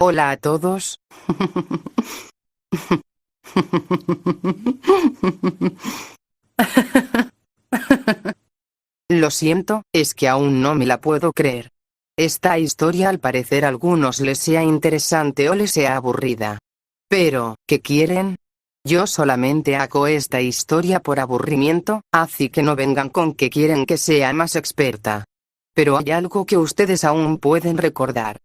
Hola a todos. Lo siento, es que aún no me la puedo creer. Esta historia al parecer a algunos les sea interesante o les sea aburrida. Pero, ¿qué quieren? Yo solamente hago esta historia por aburrimiento, así que no vengan con que quieren que sea más experta. Pero hay algo que ustedes aún pueden recordar.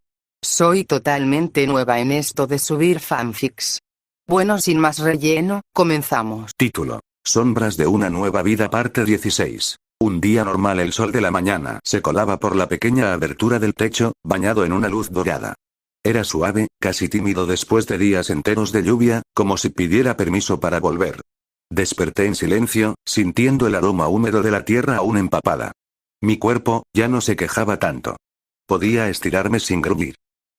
Soy totalmente nueva en esto de subir fanfics. Bueno, sin más relleno, comenzamos. Título: Sombras de una nueva vida, parte 16. Un día normal, el sol de la mañana se colaba por la pequeña abertura del techo, bañado en una luz dorada. Era suave, casi tímido después de días enteros de lluvia, como si pidiera permiso para volver. Desperté en silencio, sintiendo el aroma húmedo de la tierra aún empapada. Mi cuerpo ya no se quejaba tanto. Podía estirarme sin gruñir.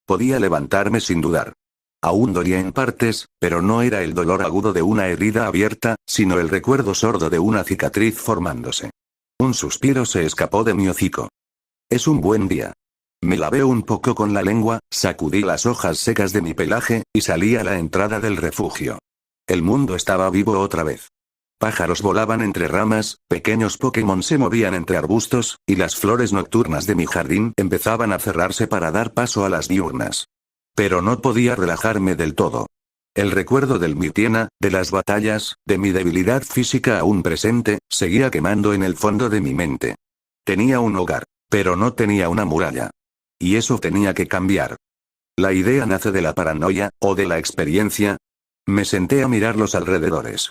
Podía levantarme sin dudar. Aún dolía en partes, pero no era el dolor agudo de una herida abierta, sino el recuerdo sordo de una cicatriz formándose. Un suspiro se escapó de mi hocico. Es un buen día. Me lavé un poco con la lengua, sacudí las hojas secas de mi pelaje, y salí a la entrada del refugio. El mundo estaba vivo otra vez. Pájaros volaban entre ramas, pequeños Pokémon se movían entre arbustos, y las flores nocturnas de mi jardín empezaban a cerrarse para dar paso a las diurnas. Pero no podía relajarme del todo. El recuerdo del Mitiena, de las batallas, de mi debilidad física aún presente, seguía quemando en el fondo de mi mente. Tenía un hogar, pero no tenía una muralla. Y eso tenía que cambiar. La idea nace de la paranoia, o de la experiencia. Me senté a mirar los alrededores.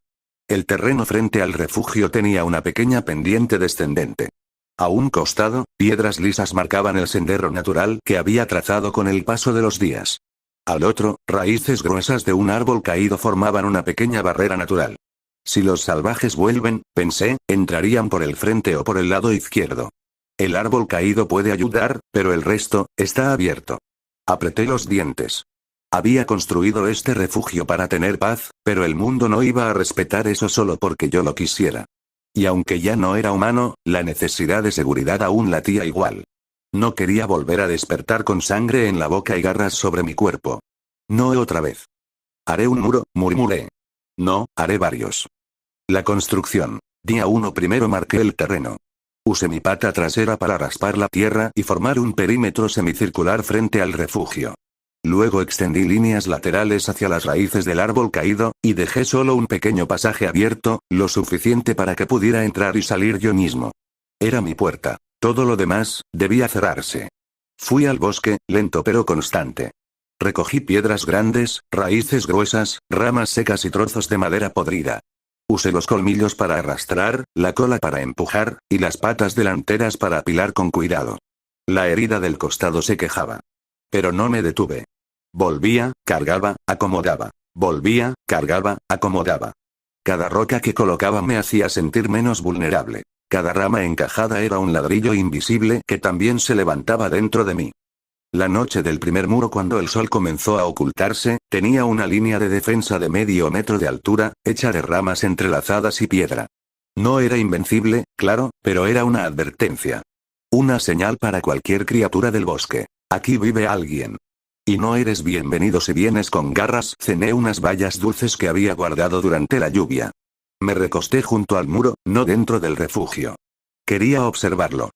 El terreno frente al refugio tenía una pequeña pendiente descendente. A un costado, piedras lisas marcaban el sendero natural que había trazado con el paso de los días. Al otro, raíces gruesas de un árbol caído formaban una pequeña barrera natural. Si los salvajes vuelven, pensé, entrarían por el frente o por el lado izquierdo. El árbol caído puede ayudar, pero el resto está abierto. Apreté los dientes. Había construido este refugio para tener paz, pero el mundo no iba a respetar eso solo porque yo lo quisiera. Y aunque ya no era humano, la necesidad de seguridad aún latía igual. No quería volver a despertar con sangre en la boca y garras sobre mi cuerpo. No otra vez. Haré un muro, murmuré. No, haré varios. La construcción. Día 1. Primero marqué el terreno. Usé mi pata trasera para raspar la tierra y formar un perímetro semicircular frente al refugio. Luego extendí líneas laterales hacia las raíces del árbol caído, y dejé solo un pequeño pasaje abierto, lo suficiente para que pudiera entrar y salir yo mismo. Era mi puerta. Todo lo demás debía cerrarse. Fui al bosque, lento pero constante. Recogí piedras grandes, raíces gruesas, ramas secas y trozos de madera podrida. Usé los colmillos para arrastrar, la cola para empujar, y las patas delanteras para apilar con cuidado. La herida del costado se quejaba. Pero no me detuve. Volvía, cargaba, acomodaba. Volvía, cargaba, acomodaba. Cada roca que colocaba me hacía sentir menos vulnerable. Cada rama encajada era un ladrillo invisible que también se levantaba dentro de mí. La noche del primer muro, cuando el sol comenzó a ocultarse, tenía una línea de defensa de medio metro de altura, hecha de ramas entrelazadas y piedra. No era invencible, claro, pero era una advertencia. Una señal para cualquier criatura del bosque. Aquí vive alguien. Y no eres bienvenido si vienes con garras. Cené unas bayas dulces que había guardado durante la lluvia. Me recosté junto al muro, no dentro del refugio. Quería observarlo.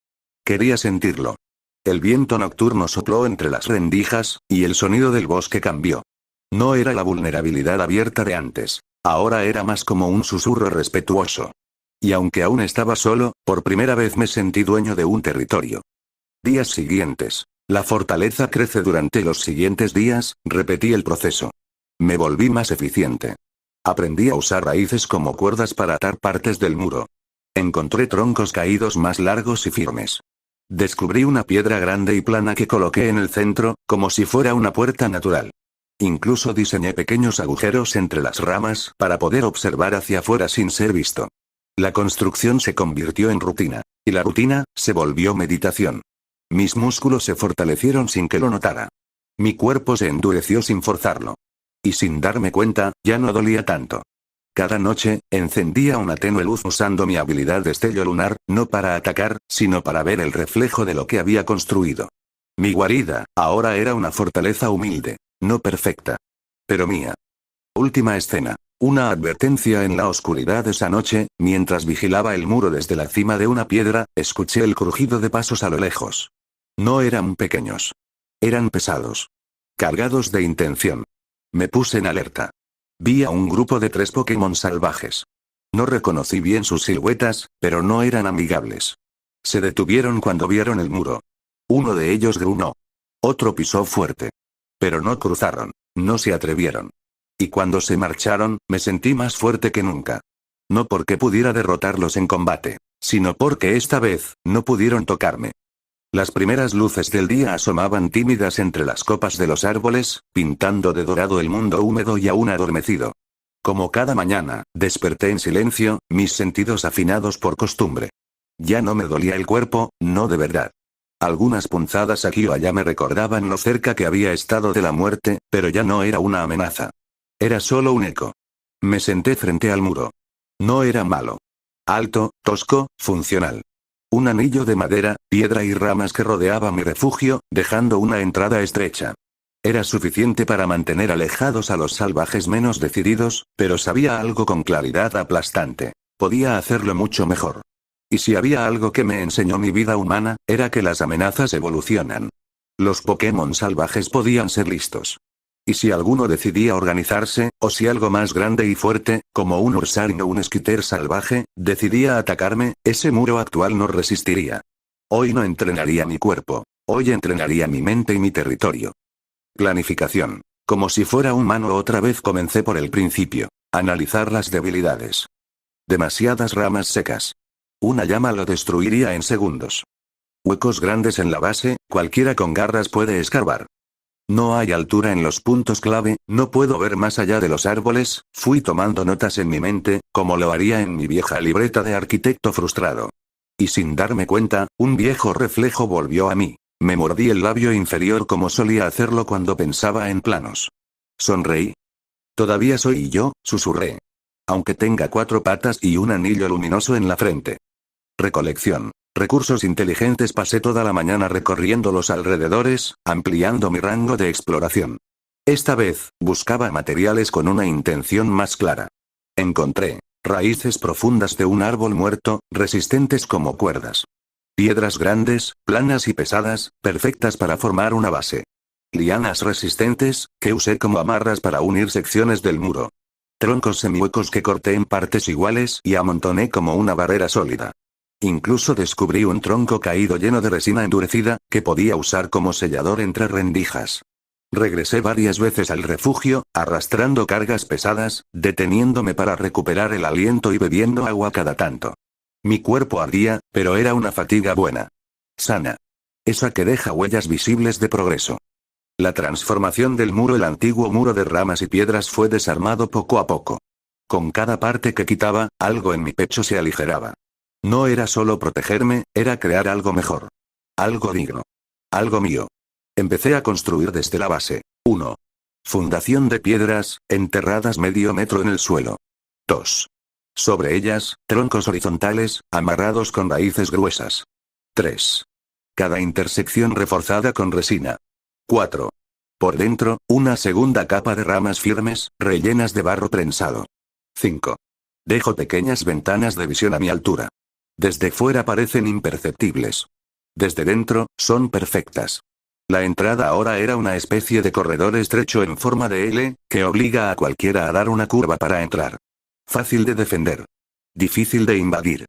Quería sentirlo. El viento nocturno sopló entre las rendijas, y el sonido del bosque cambió. No era la vulnerabilidad abierta de antes. Ahora era más como un susurro respetuoso. Y aunque aún estaba solo, por primera vez me sentí dueño de un territorio. Días siguientes. La fortaleza crece durante los siguientes días, repetí el proceso. Me volví más eficiente. Aprendí a usar raíces como cuerdas para atar partes del muro. Encontré troncos caídos más largos y firmes. Descubrí una piedra grande y plana que coloqué en el centro, como si fuera una puerta natural. Incluso diseñé pequeños agujeros entre las ramas para poder observar hacia afuera sin ser visto. La construcción se convirtió en rutina. Y la rutina se volvió meditación. Mis músculos se fortalecieron sin que lo notara. Mi cuerpo se endureció sin forzarlo. Y sin darme cuenta, ya no dolía tanto. Cada noche, encendía una tenue luz usando mi habilidad destello lunar, no para atacar, sino para ver el reflejo de lo que había construido. Mi guarida, ahora era una fortaleza humilde. No perfecta. Pero mía. Última escena. Una advertencia en la oscuridad esa noche, mientras vigilaba el muro desde la cima de una piedra, escuché el crujido de pasos a lo lejos. No eran pequeños. Eran pesados. Cargados de intención. Me puse en alerta. Vi a un grupo de 3 Pokémon salvajes. No reconocí bien sus siluetas, pero no eran amigables. Se detuvieron cuando vieron el muro. Uno de ellos gruñó. Otro pisó fuerte. Pero no cruzaron. No se atrevieron. Y cuando se marcharon, me sentí más fuerte que nunca. No porque pudiera derrotarlos en combate, sino porque esta vez, no pudieron tocarme. Las primeras luces del día asomaban tímidas entre las copas de los árboles, pintando de dorado el mundo húmedo y aún adormecido. Como cada mañana, desperté en silencio, mis sentidos afinados por costumbre. Ya no me dolía el cuerpo, no de verdad. Algunas punzadas aquí o allá me recordaban lo cerca que había estado de la muerte, pero ya no era una amenaza. Era solo un eco. Me senté frente al muro. No era malo. Alto, tosco, funcional. Un anillo de madera, piedra y ramas que rodeaba mi refugio, dejando una entrada estrecha. Era suficiente para mantener alejados a los salvajes menos decididos, pero sabía algo con claridad aplastante. Podía hacerlo mucho mejor. Y si había algo que me enseñó mi vida humana, era que las amenazas evolucionan. Los Pokémon salvajes podían ser listos. Y si alguno decidía organizarse, o si algo más grande y fuerte, como un Ursaring o un Skitter salvaje, decidía atacarme, ese muro actual no resistiría. Hoy no entrenaría mi cuerpo. Hoy entrenaría mi mente y mi territorio. Planificación. Como si fuera humano otra vez comencé por el principio. Analizar las debilidades. Demasiadas ramas secas. Una llama lo destruiría en segundos. Huecos grandes en la base, cualquiera con garras puede escarbar. No hay altura en los puntos clave, no puedo ver más allá de los árboles, fui tomando notas en mi mente, como lo haría en mi vieja libreta de arquitecto frustrado. Y sin darme cuenta, un viejo reflejo volvió a mí. Me mordí el labio inferior como solía hacerlo cuando pensaba en planos. Sonreí. Todavía soy yo, susurré. Aunque tenga 4 patas y un anillo luminoso en la frente. Recolección. Recursos inteligentes. Pasé toda la mañana recorriendo los alrededores, ampliando mi rango de exploración. Esta vez, buscaba materiales con una intención más clara. Encontré raíces profundas de un árbol muerto, resistentes como cuerdas. Piedras grandes, planas y pesadas, perfectas para formar una base. Lianas resistentes, que usé como amarras para unir secciones del muro. Troncos semihuecos que corté en partes iguales y amontoné como una barrera sólida. Incluso descubrí un tronco caído lleno de resina endurecida, que podía usar como sellador entre rendijas. Regresé varias veces al refugio, arrastrando cargas pesadas, deteniéndome para recuperar el aliento y bebiendo agua cada tanto. Mi cuerpo ardía, pero era una fatiga buena. Sana. Esa que deja huellas visibles de progreso. La transformación del muro, el antiguo muro de ramas y piedras, fue desarmado poco a poco. Con cada parte que quitaba, algo en mi pecho se aligeraba. No era solo protegerme, era crear algo mejor. Algo digno. Algo mío. Empecé a construir desde la base. 1. Fundación de piedras, enterradas medio metro en el suelo. 2. Sobre ellas, troncos horizontales, amarrados con raíces gruesas. 3. Cada intersección reforzada con resina. 4. Por dentro, una segunda capa de ramas firmes, rellenas de barro prensado. 5. Dejo pequeñas ventanas de visión a mi altura. Desde fuera parecen imperceptibles. Desde dentro, son perfectas. La entrada ahora era una especie de corredor estrecho en forma de L, que obliga a cualquiera a dar una curva para entrar. Fácil de defender. Difícil de invadir.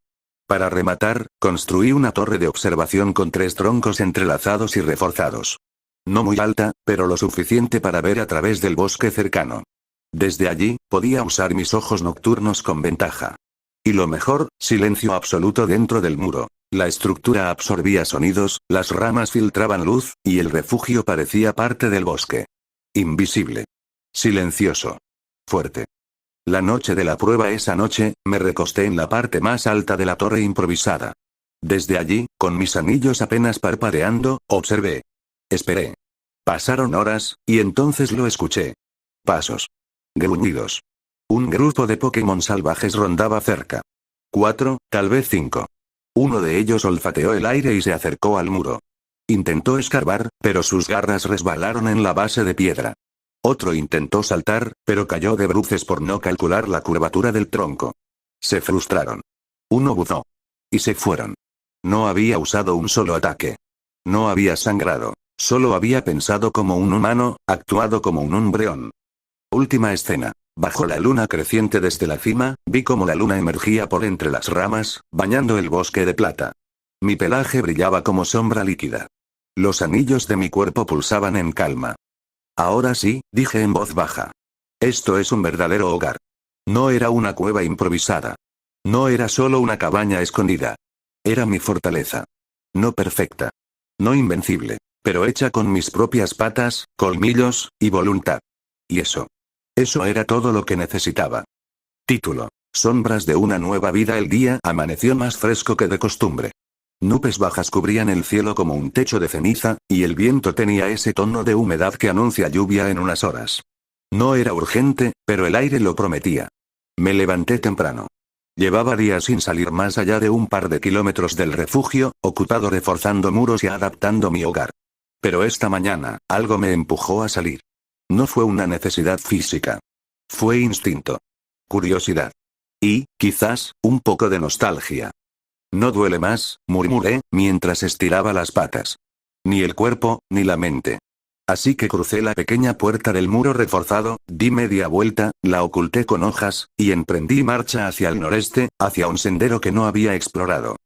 Para rematar, construí una torre de observación con 3 troncos entrelazados y reforzados. No muy alta, pero lo suficiente para ver a través del bosque cercano. Desde allí, podía usar mis ojos nocturnos con ventaja. Y lo mejor, silencio absoluto dentro del muro. La estructura absorbía sonidos, las ramas filtraban luz, y el refugio parecía parte del bosque. Invisible. Silencioso. Fuerte. La noche de la prueba, esa noche, me recosté en la parte más alta de la torre improvisada. Desde allí, con mis anillos apenas parpadeando, observé. Esperé. Pasaron horas, y entonces lo escuché. Pasos. Gruñidos. Un grupo de Pokémon salvajes rondaba cerca. 4, tal vez 5. Uno de ellos olfateó el aire y se acercó al muro. Intentó escarbar, pero sus garras resbalaron en la base de piedra. Otro intentó saltar, pero cayó de bruces por no calcular la curvatura del tronco. Se frustraron. Uno buzó. Y se fueron. No había usado un solo ataque. No había sangrado. Solo había pensado como un humano, actuado como un hombreón. Última escena. Bajo la luna creciente desde la cima, vi cómo la luna emergía por entre las ramas, bañando el bosque de plata. Mi pelaje brillaba como sombra líquida. Los anillos de mi cuerpo pulsaban en calma. Ahora sí, dije en voz baja. Esto es un verdadero hogar. No era una cueva improvisada. No era solo una cabaña escondida. Era mi fortaleza. No perfecta. No invencible, pero hecha con mis propias patas, colmillos, y voluntad. Y eso era todo lo que necesitaba. Título. Sombras de una nueva vida. El día amaneció más fresco que de costumbre. Nubes bajas cubrían el cielo como un techo de ceniza, y el viento tenía ese tono de humedad que anuncia lluvia en unas horas. No era urgente, pero el aire lo prometía. Me levanté temprano. Llevaba días sin salir más allá de un par de kilómetros del refugio, ocupado reforzando muros y adaptando mi hogar. Pero esta mañana, algo me empujó a salir. No fue una necesidad física. Fue instinto. Curiosidad. Y, quizás, un poco de nostalgia. No duele más, murmuré, mientras estiraba las patas. Ni el cuerpo, ni la mente. Así que crucé la pequeña puerta del muro reforzado, di media vuelta, la oculté con hojas, y emprendí marcha hacia el noreste, hacia un sendero que no había explorado.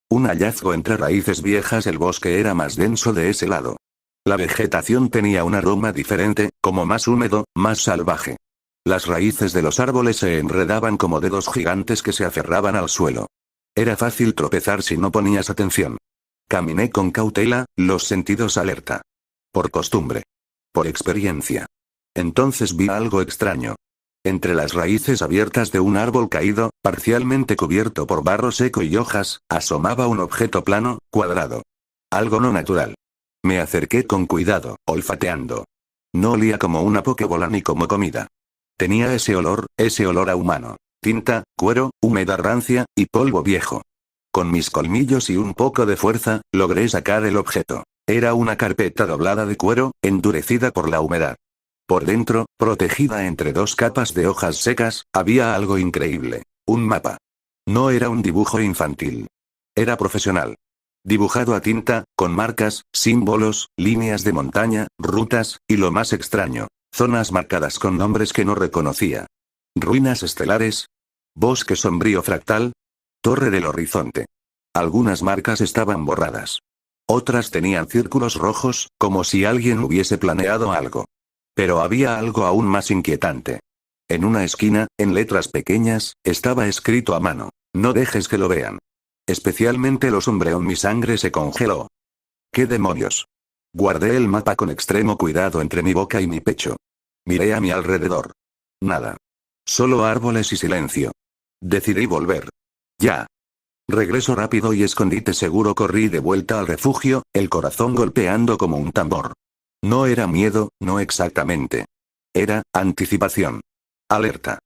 Un hallazgo entre raíces viejas. El bosque era más denso de ese lado. La vegetación tenía un aroma diferente, como más húmedo, más salvaje. Las raíces de los árboles se enredaban como dedos gigantes que se aferraban al suelo. Era fácil tropezar si no ponías atención. Caminé con cautela, los sentidos alerta. Por costumbre. Por experiencia. Entonces vi algo extraño. Entre las raíces abiertas de un árbol caído, parcialmente cubierto por barro seco y hojas, asomaba un objeto plano, cuadrado. Algo no natural. Me acerqué con cuidado, olfateando. No olía como una pokebola ni como comida. Tenía ese olor a humano. Tinta, cuero, humedad rancia, y polvo viejo. Con mis colmillos y un poco de fuerza, logré sacar el objeto. Era una carpeta doblada de cuero, endurecida por la humedad. Por dentro, protegida entre dos capas de hojas secas, había algo increíble. Un mapa. No era un dibujo infantil. Era profesional. Dibujado a tinta, con marcas, símbolos, líneas de montaña, rutas, y lo más extraño, zonas marcadas con nombres que no reconocía. Ruinas estelares. Bosque sombrío fractal. Torre del horizonte. Algunas marcas estaban borradas. Otras tenían círculos rojos, como si alguien hubiese planeado algo. Pero había algo aún más inquietante. En una esquina, en letras pequeñas, estaba escrito a mano: no dejes que lo vean. Especialmente los Umbreon. Mi sangre se congeló. ¿Qué demonios? Guardé el mapa con extremo cuidado entre mi boca y mi pecho. Miré a mi alrededor. Nada. Solo árboles y silencio. Decidí volver. Ya. Regreso rápido y escondite seguro. Corrí de vuelta al refugio, el corazón golpeando como un tambor. No era miedo, no exactamente. Era anticipación. Alerta.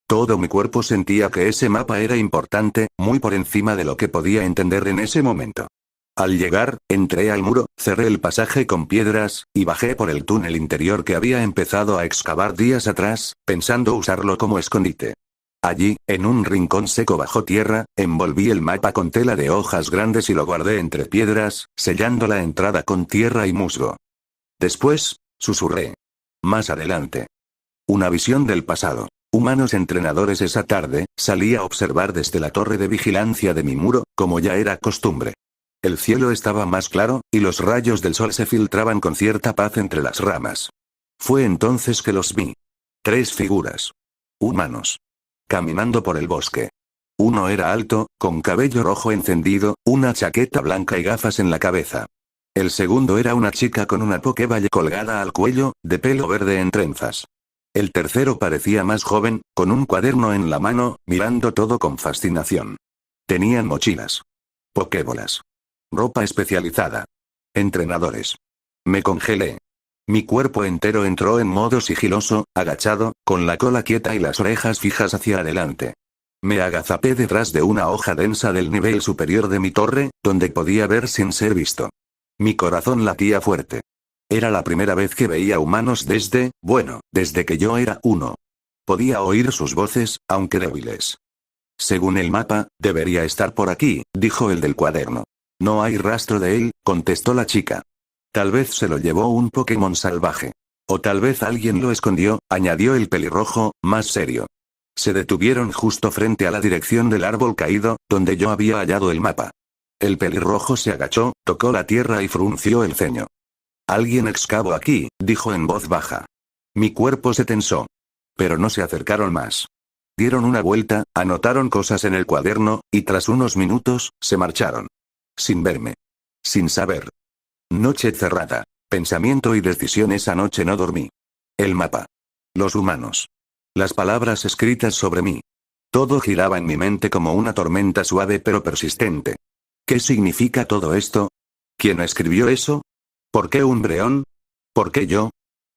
Todo mi cuerpo sentía que ese mapa era importante, muy por encima de lo que podía entender en ese momento. Al llegar, entré al muro, cerré el pasaje con piedras, y bajé por el túnel interior que había empezado a excavar días atrás, pensando usarlo como escondite. Allí, en un rincón seco bajo tierra, envolví el mapa con tela de hojas grandes y lo guardé entre piedras, sellando la entrada con tierra y musgo. Después, susurré. Más adelante. Una visión del pasado. Humanos entrenadores. Esa tarde, salí a observar desde la torre de vigilancia de mi muro, como ya era costumbre. El cielo estaba más claro, y los rayos del sol se filtraban con cierta paz entre las ramas. Fue entonces que los vi. 3 figuras. Humanos. Caminando por el bosque. Uno era alto, con cabello rojo encendido, una chaqueta blanca y gafas en la cabeza. El segundo era una chica con una pokeball colgada al cuello, de pelo verde en trenzas. El tercero parecía más joven, con un cuaderno en la mano, mirando todo con fascinación. Tenían mochilas. Pokébolas. Ropa especializada. Entrenadores. Me congelé. Mi cuerpo entero entró en modo sigiloso, agachado, con la cola quieta y las orejas fijas hacia adelante. Me agazapé detrás de una hoja densa del nivel superior de mi torre, donde podía ver sin ser visto. Mi corazón latía fuerte. Era la primera vez que veía humanos desde que yo era uno. Podía oír sus voces, aunque débiles. Según el mapa, debería estar por aquí, dijo el del cuaderno. No hay rastro de él, contestó la chica. Tal vez se lo llevó un Pokémon salvaje. O tal vez alguien lo escondió, añadió el pelirrojo, más serio. Se detuvieron justo frente a la dirección del árbol caído, donde yo había hallado el mapa. El pelirrojo se agachó, tocó la tierra y frunció el ceño. Alguien excavó aquí, dijo en voz baja. Mi cuerpo se tensó. Pero no se acercaron más. Dieron una vuelta, anotaron cosas en el cuaderno, y tras unos minutos, se marcharon. Sin verme. Sin saber. Noche cerrada. Pensamiento y decisión. Esa noche no dormí. El mapa. Los humanos. Las palabras escritas sobre mí. Todo giraba en mi mente como una tormenta suave pero persistente. ¿Qué significa todo esto? ¿Quién escribió eso? ¿Por qué un Breón? ¿Por qué yo?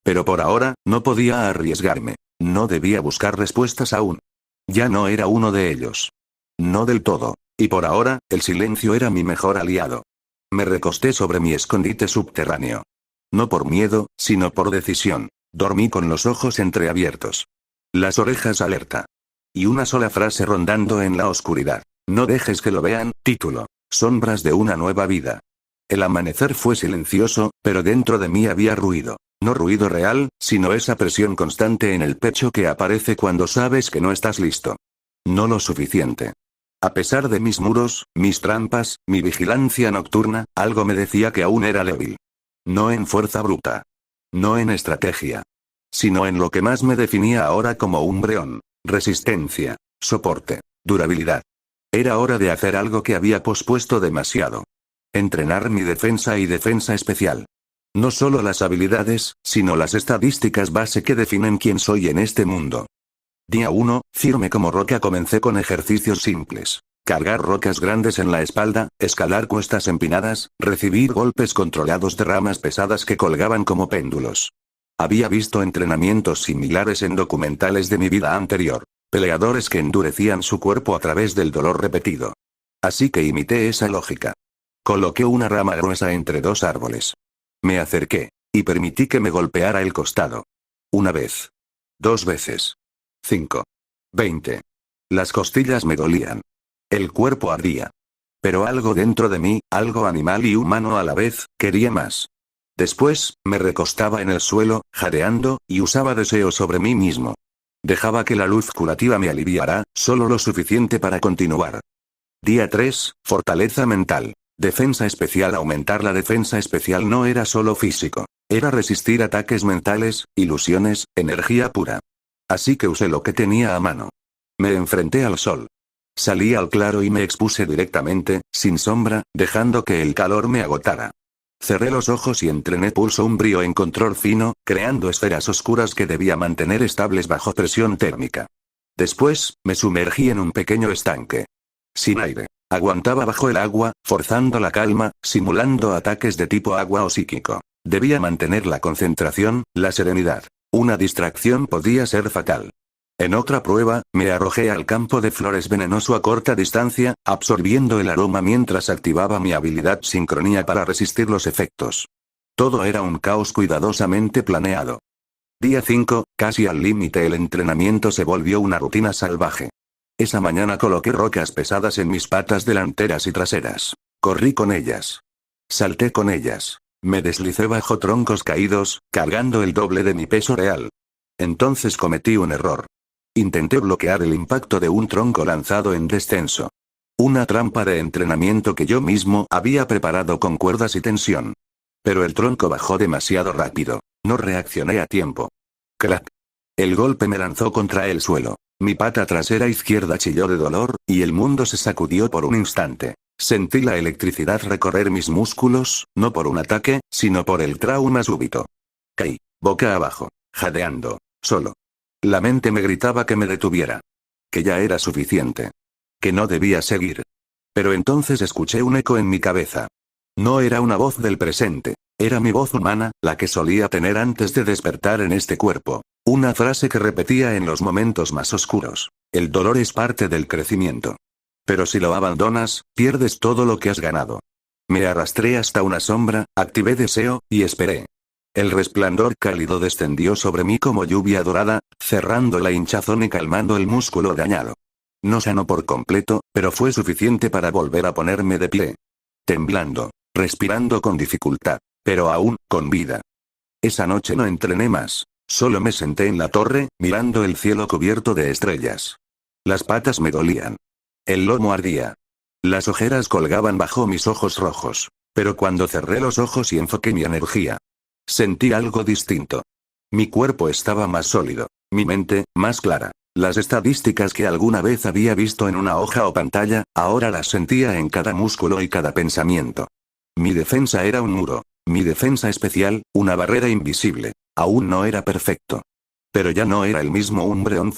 Pero por ahora, no podía arriesgarme. No debía buscar respuestas aún. Ya no era uno de ellos. No del todo. Y por ahora, el silencio era mi mejor aliado. Me recosté sobre mi escondite subterráneo. No por miedo, sino por decisión. Dormí con los ojos entreabiertos. Las orejas alerta. Y una sola frase rondando en la oscuridad. No dejes que lo vean. Título. Sombras de una nueva vida. El amanecer fue silencioso, pero dentro de mí había ruido. No ruido real, sino esa presión constante en el pecho que aparece cuando sabes que no estás listo. No lo suficiente. A pesar de mis muros, mis trampas, mi vigilancia nocturna, algo me decía que aún era débil. No en fuerza bruta. No en estrategia. Sino en lo que más me definía ahora como un Breón. Resistencia. Soporte. Durabilidad. Era hora de hacer algo que había pospuesto demasiado. Entrenar mi defensa y defensa especial. No solo las habilidades, sino las estadísticas base que definen quién soy en este mundo. Día 1, firme como roca. Comencé con ejercicios simples. Cargar rocas grandes en la espalda, escalar cuestas empinadas, recibir golpes controlados de ramas pesadas que colgaban como péndulos. Había visto entrenamientos similares en documentales de mi vida anterior. Peleadores que endurecían su cuerpo a través del dolor repetido. Así que imité esa lógica. Coloqué una rama gruesa entre dos árboles. Me acerqué. Y permití que me golpeara el costado. Una vez. 2 veces. 5. 20. Las costillas me dolían. El cuerpo ardía. Pero algo dentro de mí, algo animal y humano a la vez, quería más. Después, me recostaba en el suelo, jadeando, y usaba deseo sobre mí mismo. Dejaba que la luz curativa me aliviara, solo lo suficiente para continuar. Día 3, fortaleza mental. Defensa especial. Aumentar la defensa especial no era solo físico. Era resistir ataques mentales, ilusiones, energía pura. Así que usé lo que tenía a mano. Me enfrenté al sol. Salí al claro y me expuse directamente, sin sombra, dejando que el calor me agotara. Cerré los ojos y entrené pulso umbrío en control fino, creando esferas oscuras que debía mantener estables bajo presión térmica. Después, me sumergí en un pequeño estanque. Sin aire. Aguantaba bajo el agua, forzando la calma, simulando ataques de tipo agua o psíquico. Debía mantener la concentración, la serenidad. Una distracción podía ser fatal. En otra prueba, me arrojé al campo de flores venenoso a corta distancia, absorbiendo el aroma mientras activaba mi habilidad sincronía para resistir los efectos. Todo era un caos cuidadosamente planeado. Día 5, casi al límite. El entrenamiento se volvió una rutina salvaje. Esa mañana coloqué rocas pesadas en mis patas delanteras y traseras. Corrí con ellas. Salté con ellas. Me deslicé bajo troncos caídos, cargando el doble de mi peso real. Entonces cometí un error. Intenté bloquear el impacto de un tronco lanzado en descenso. Una trampa de entrenamiento que yo mismo había preparado con cuerdas y tensión. Pero el tronco bajó demasiado rápido. No reaccioné a tiempo. Crack. El golpe me lanzó contra el suelo. Mi pata trasera izquierda chilló de dolor, y el mundo se sacudió por un instante. Sentí la electricidad recorrer mis músculos, no por un ataque, sino por el trauma súbito. Caí, boca abajo, jadeando, solo. La mente me gritaba que me detuviera. Que ya era suficiente. Que no debía seguir. Pero entonces escuché un eco en mi cabeza. No era una voz del presente. Era mi voz humana, la que solía tener antes de despertar en este cuerpo. Una frase que repetía en los momentos más oscuros. El dolor es parte del crecimiento. Pero si lo abandonas, pierdes todo lo que has ganado. Me arrastré hasta una sombra, activé deseo, y esperé. El resplandor cálido descendió sobre mí como lluvia dorada, cerrando la hinchazón y calmando el músculo dañado. No sanó por completo, pero fue suficiente para volver a ponerme de pie. Temblando, respirando con dificultad, pero aún, con vida. Esa noche no entrené más, solo me senté en la torre, mirando el cielo cubierto de estrellas. Las patas me dolían. El lomo ardía. Las ojeras colgaban bajo mis ojos rojos. Pero cuando cerré los ojos y enfoqué mi energía, sentí algo distinto. Mi cuerpo estaba más sólido, mi mente, más clara. Las estadísticas que alguna vez había visto en una hoja o pantalla, ahora las sentía en cada músculo y cada pensamiento. Mi defensa era un muro. Mi defensa especial, una barrera invisible. Aún no era perfecto. Pero ya no era el mismo Umbreon